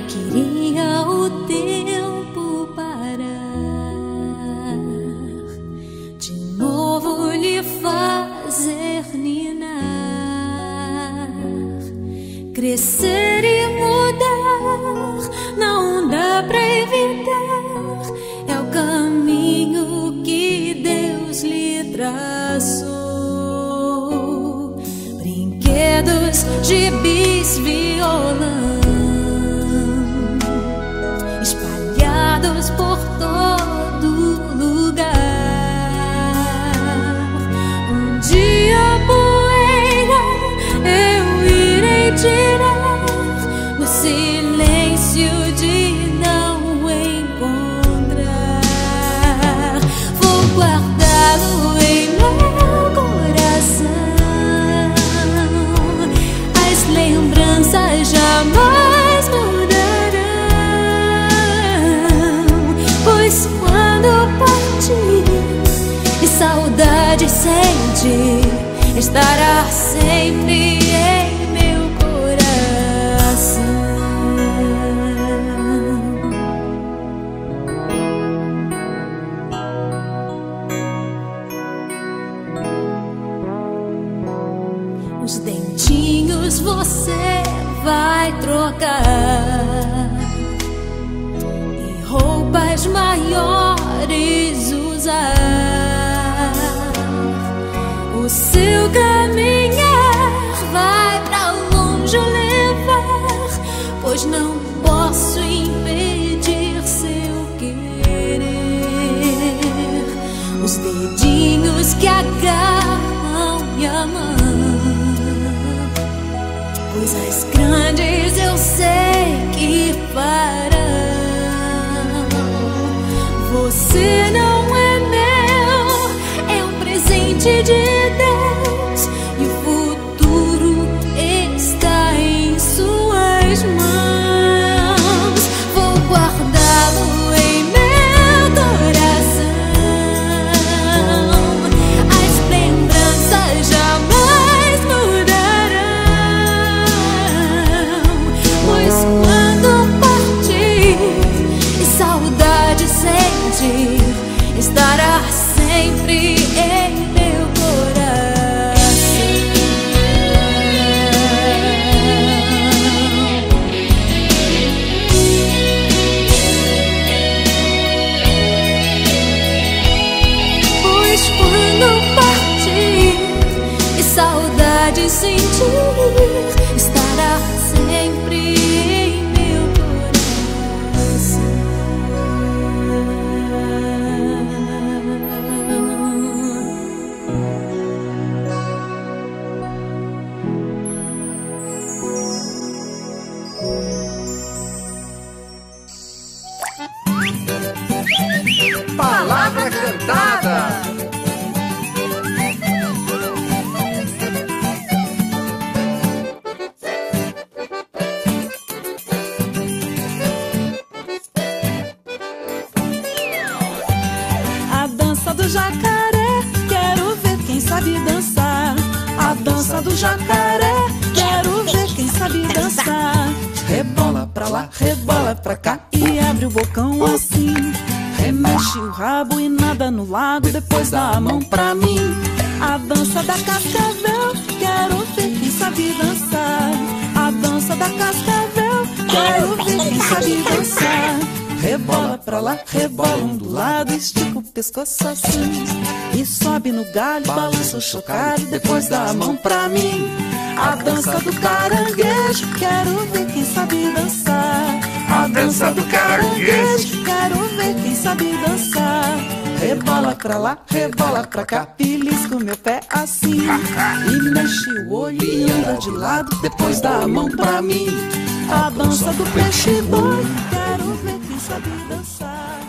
Queria o tempo parar, de novo lhe fazer ninar, crescer e mudar, não dá pra evitar, é o caminho que Deus lhe traçou. Brinquedos, gibis, violão por todo lugar. Um dia a poeira eu irei tirar no silêncio de não encontrar. Vou guardá-lo em meu coração. As lembranças jamais mudarão. Pois quando partir e saudade sentir, estará sempre em meu coração. Os dentinhos você vai trocar, roupas maiores usar. O seu caminhar vai pra longe levar, pois não posso impedir seu querer. Os dedinhos que agarram minha mão, coisas grandes eu sei que farão. Você não é meu, é um presente de Deus, e o futuro está em suas mãos. Vou guardá-lo em meu coração. As lembranças jamais mudarão, pois quando partir e saudade sentir, estará sempre em meu coração. Pois quando partir e saudade sentir, estará sempre em meu coração. Palavra Cantada. A dança do jacaré dança do jacaré. Quero ver quem sabe dançar. Rebola pra lá, rebola pra cá e abre o bocão assim. Remexe o rabo e nada no lago, depois dá a mão pra mim. A dança da cascavel, quero ver quem sabe dançar. A dança da cascavel, quero ver quem sabe dançar. Rebola pra lá, rebola do lado, estica o pescoço assim. E sobe no galho, balança o chocalho, depois dá a mão pra mim. A dança do caranguejo, quero ver quem sabe dançar. A dança do caranguejo, quero ver quem sabe dançar. Rebola pra lá, rebola pra cá, belisca o meu pé assim. E mexe o olho e anda de lado, depois dá a mão pra mim. A dança do peixe boi, quero ver quem sabe dançar.